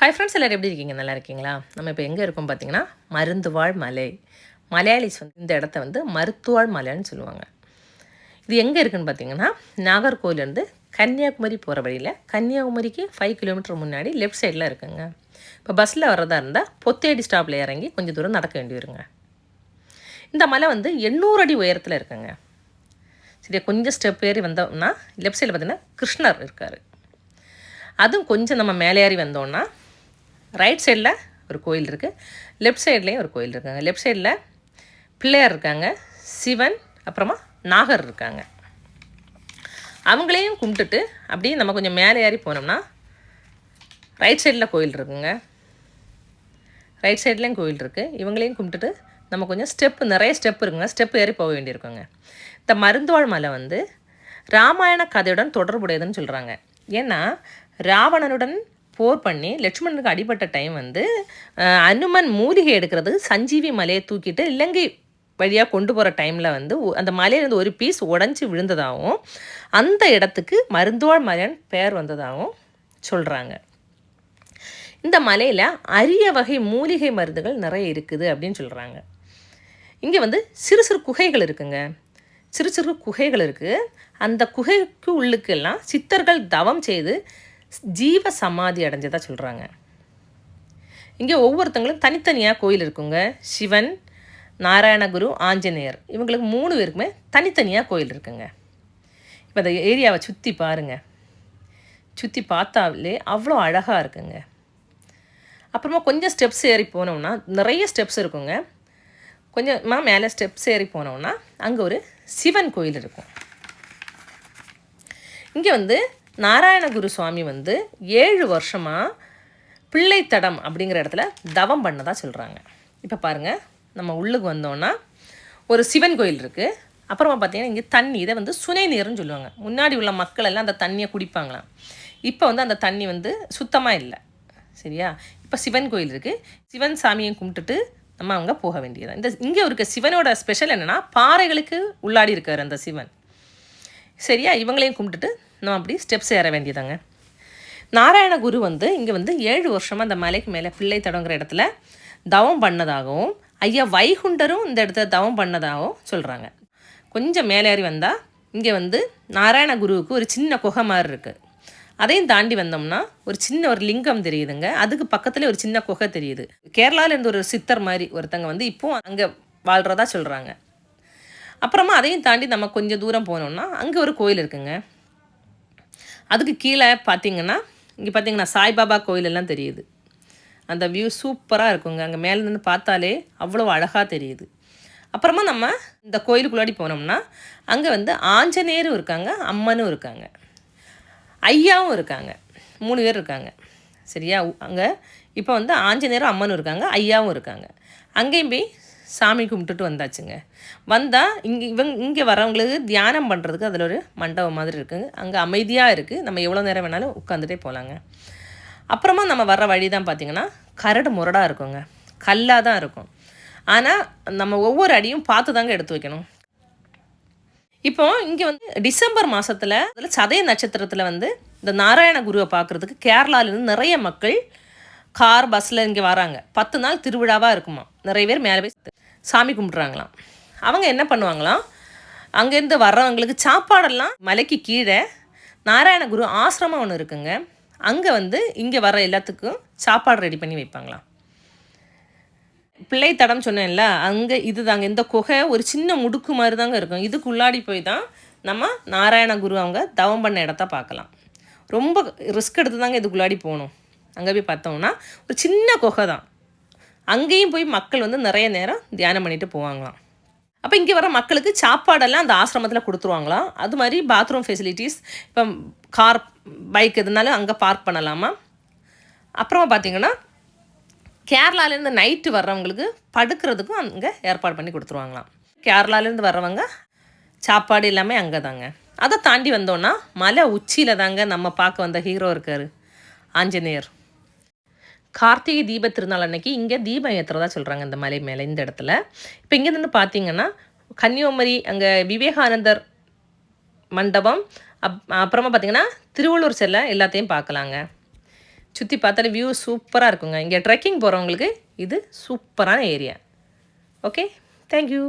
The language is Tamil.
ஹாய் ஃப்ரெண்ட்ஸ், எல்லோரும் எப்படி இருக்கீங்க? நல்லா இருக்கீங்களா? நம்ம இப்போ எங்கே இருக்கோம் பார்த்தீங்கன்னா, மருந்துவாழ் மலை. மலையாளிஸ் வந்து இந்த இடத்த வந்து மருத்துவாழ் மலைன்னு சொல்லுவாங்க. இது எங்கே இருக்குதுன்னு பார்த்தீங்கன்னா, நாகர்கோவிலேருந்து கன்னியாகுமரி போகிற வழியில், கன்னியாகுமரிக்கு 5 கிலோமீட்டர் முன்னாடி லெஃப்ட் சைடில் இருக்குங்க. இப்போ பஸ்ஸில் வர்றதா இருந்தால் பொத்தேடி ஸ்டாப்பில் இறங்கி கொஞ்சம் தூரம் நடக்க வேண்டி வருங்க. இந்த மலை வந்து 800 அடி உயரத்தில் இருக்குங்க. சரி, கொஞ்சம் ஸ்டெப் ஏறி வந்தோம்னா லெஃப்ட் சைடில் பார்த்தீங்கன்னா கிருஷ்ணர் இருக்கார். அதுவும் கொஞ்சம் நம்ம மேலே ஏறி வந்தோம்னா ரைட் சைடில் ஒரு கோயில் இருக்குது, லெஃப்ட் சைட்லேயும் ஒரு கோயில் இருக்காங்க. லெஃப்ட் சைடில் பிள்ளையார் இருக்காங்க, சிவன், அப்புறமா நாகர் இருக்காங்க. அவங்களையும் கும்பிட்டுட்டு அப்படியே நம்ம கொஞ்சம் மேலே ஏறி போனோம்னா ரைட் சைடில் கோயில் இருக்குங்க. ரைட் சைட்லேயும் கோயில் இருக்குது. இவங்களையும் கும்பிட்டுட்டு நம்ம கொஞ்சம் நிறைய ஸ்டெப் இருக்குங்க, ஸ்டெப் ஏறி போக வேண்டியிருக்குங்க. இந்த மருந்துவாழ் மலை வந்து ராமாயண கதையுடன் தொடர்புடையதுன்னு சொல்கிறாங்க. ஏன்னா ராவணனுடன் போர் பண்ணி லட்சுமணனுக்கு அடிபட்ட டைம் வந்து அனுமன் மூலிகை எடுக்கிறது சஞ்சீவி மலையை தூக்கிட்டு இலங்கை வழியாக கொண்டு போகிற டைமில் வந்து அந்த மலையிலேருந்து ஒரு பீஸ் உடஞ்சி விழுந்ததாகவும் அந்த இடத்துக்கு மருந்துவாழ் மலைன்னு பெயர் வந்ததாகவும் சொல்கிறாங்க. இந்த மலையில் அரிய வகை மூலிகை மருந்துகள் நிறைய இருக்குது அப்படின்னு சொல்கிறாங்க. இங்கே வந்து சிறு சிறு குகைகள் இருக்குங்க. சிறு சிறு குகைகள் இருக்குது. அந்த குகைக்கு உள்ளுக்கெல்லாம் சித்தர்கள் தவம் செய்து ஜீவ சமாதி அடைஞ்சதாக சொல்கிறாங்க. இங்கே ஒவ்வொருத்தங்களும் தனித்தனியாக கோயில் இருக்குங்க. சிவன், நாராயணகுரு, ஆஞ்சநேயர், இவங்களுக்கு 3 பேருக்குமே தனித்தனியாக கோயில் இருக்குங்க. இப்போ அந்த ஏரியாவை சுற்றி பாருங்கள். சுற்றி பார்த்தாலே அவ்வளோ அழகாக இருக்குங்க. அப்புறமா கொஞ்சம் ஸ்டெப்ஸ் ஏறி போனோம்னா நிறைய ஸ்டெப்ஸ் இருக்குங்க. கொஞ்சமாக மேலே ஸ்டெப்ஸ் ஏறி போனோம்னா அங்கே ஒரு சிவன் கோயில் இருக்கும். இங்கே வந்து நாராயணகுரு சுவாமி வந்து 7 வருஷமாக பிள்ளைத்தடம் அப்படிங்கிற இடத்துல தவம் பண்ணதாக சொல்கிறாங்க. இப்போ பாருங்கள், நம்ம உள்ளுக்கு வந்தோன்னா ஒரு சிவன் கோயில் இருக்குது. அப்புறமா பார்த்திங்கன்னா இங்கே தண்ணி, இதை வந்து சுனை நீர்னு சொல்லுவாங்க. முன்னாடி உள்ள மக்கள் எல்லாம் அந்த தண்ணியை குடிப்பாங்களாம். இப்போ வந்து அந்த தண்ணி வந்து சுத்தமாக இல்லை. சரியா? இப்போ சிவன் கோயில் இருக்குது. சிவன் சாமியை கும்பிட்டுட்டு நம்ம அங்கே போக வேண்டியது. இங்கே இருக்க சிவனோட ஸ்பெஷல் என்னென்னா பாறைகளுக்கு உள்ளாடி இருக்கார் அந்த சிவன். சரியா? இவங்களையும் கும்பிட்டுட்டு நம்ம அப்படி ஸ்டெப்ஸ் ஏற வேண்டியதாங்க. நாராயணகுரு வந்து இங்கே வந்து 7 வருஷமாக அந்த மலைக்கு மேலே பிள்ளை தடங்கிற இடத்துல தவம் பண்ணதாகவும் ஐயா வைகுண்டரும் இந்த இடத்துல தவம் பண்ணதாகவும் சொல்கிறாங்க. கொஞ்சம் மேலே ஏறி வந்தால் இங்கே வந்து நாராயணகுருவுக்கு ஒரு சின்ன குகை மாதிரி இருக்குது. அதையும் தாண்டி வந்தோம்னா ஒரு லிங்கம் தெரியுதுங்க. அதுக்கு பக்கத்தில் ஒரு சின்ன குகை தெரியுது. கேரளாவிலேருந்து ஒரு சித்தர் மாதிரி ஒருத்தங்க வந்து இப்போது அங்கே வாழ்கிறதா சொல்கிறாங்க. அப்புறமா அதையும் தாண்டி நம்ம கொஞ்சம் தூரம் போனோம்னா அங்கே ஒரு கோயில் இருக்குங்க. அதுக்கு கீழே பார்த்திங்கன்னா இங்கே பார்த்திங்கன்னா சாய்பாபா கோயிலெல்லாம் தெரியுது. அந்த வியூ சூப்பராக இருக்குங்க. அங்கே மேலே நின்று பார்த்தாலே அவ்வளோ அழகாக தெரியுது. அப்புறமா நம்ம இந்த கோயிலுக்குள்ளாடி போனோம்னா அங்கே வந்து ஆஞ்சநேயரும் இருக்காங்க, அம்மனும் இருக்காங்க, ஐயாவும் இருக்காங்க. 3 பேர் இருக்காங்க. சரியா? அங்கே இப்போ வந்து ஆஞ்சநேயரும் அம்மனும் இருக்காங்க, ஐயாவும் இருக்காங்க. அங்கேயும் போய் சாமி கும்பிட்டுட்டு வந்தாச்சுங்க. வந்தால் இங்கே வரவங்களுக்கு தியானம் பண்ணுறதுக்கு அதில் ஒரு மண்டபம் மாதிரி இருக்குங்க. அங்கே அமைதியாக இருக்குது. நம்ம எவ்வளோ நேரம் வேணாலும் உட்காந்துட்டே போகலாங்க. அப்புறமா நம்ம வர்ற வழி தான் பார்த்திங்கன்னா கரடு முரடாக இருக்குங்க. கல்லாக தான் இருக்கும். ஆனால் நம்ம ஒவ்வொரு அடியும் பார்த்து தாங்க எடுத்து வைக்கணும். இப்போ இங்கே வந்து டிசம்பர் மாதத்தில் அதில் சதய நட்சத்திரத்தில் வந்து இந்த நாராயண குருவை பார்க்குறதுக்கு கேரளாவிலேருந்து நிறைய மக்கள் கார் பஸ்ஸில் இங்கே வராங்க. 10 நாள் திருவிழாவாக இருக்குமா. நிறைய பேர் மேலே போய் சாமி கும்பிட்றாங்களாம். அவங்க என்ன பண்ணுவாங்களாம், அங்கேருந்து வர்றவங்களுக்கு சாப்பாடெல்லாம் மலைக்கு கீழே நாராயணகுரு ஆசிரமம் ஒன்று இருக்குங்க. அங்கே வந்து இங்கே வர எல்லாத்துக்கும் சாப்பாடு ரெடி பண்ணி வைப்பாங்களாம். பிள்ளை தடம் சொன்னேன்ல, அங்கே இது தாங்க. இந்த குகை ஒரு சின்ன முடுக்கு மாதிரி தாங்க இருக்கும். இதுக்குள்ளாடி போய் தான் நம்ம நாராயணகுரு அவங்க தவம் பண்ண இடத்த பார்க்கலாம். ரொம்ப ரிஸ்க் எடுத்து தாங்க இதுக்குள்ளாடி போகணும். அங்கே போய் பார்த்தோம்னா ஒரு சின்ன குகை தான். அங்கேயும் போய் மக்கள் வந்து நிறைய நேரம் தியானம் பண்ணிட்டு போவாங்களாம். அப்போ இங்கே வர மக்களுக்கு சாப்பாடெல்லாம் அந்த ஆசிரமத்தில் கொடுத்துருவாங்களாம். அது மாதிரி பாத்ரூம் ஃபெசிலிட்டிஸ், இப்போ கார் பைக் எதுனாலும் அங்கே பார்க் பண்ணலாமா. அப்புறமா பார்த்திங்கன்னா கேரளாலேருந்து நைட்டு வர்றவங்களுக்கு படுக்கிறதுக்கும் அங்கே ஏற்பாடு பண்ணி கொடுத்துருவாங்களாம். கேரளாலேருந்து வர்றவங்க சாப்பாடு எல்லாமே அங்கே தாங்க. அதை தாண்டி வந்தோன்னா மலை உச்சியில் தாங்க நம்ம பார்க்க வந்த ஹீரோ இருக்கார், ஆஞ்சநேயர். கார்த்திகை தீப திருநாள் அன்னைக்கு இங்கே தீபம் ஏற்றுறதா சொல்கிறாங்க இந்த மலை மேலே இந்த இடத்துல. இப்போ இங்கேருந்து பார்த்தீங்கன்னா கன்னியாகுமரி அங்கே விவேகானந்தர் மண்டபம், அப்புறமா பார்த்திங்கன்னா திருவள்ளூர் சிலை எல்லாத்தையும் பார்க்கலாங்க. சுற்றி பார்த்தாலே வியூ சூப்பராக இருக்குங்க. இங்கே ட்ரெக்கிங் போகிறவங்களுக்கு இது சூப்பரான ஏரியா. Okay, thank you.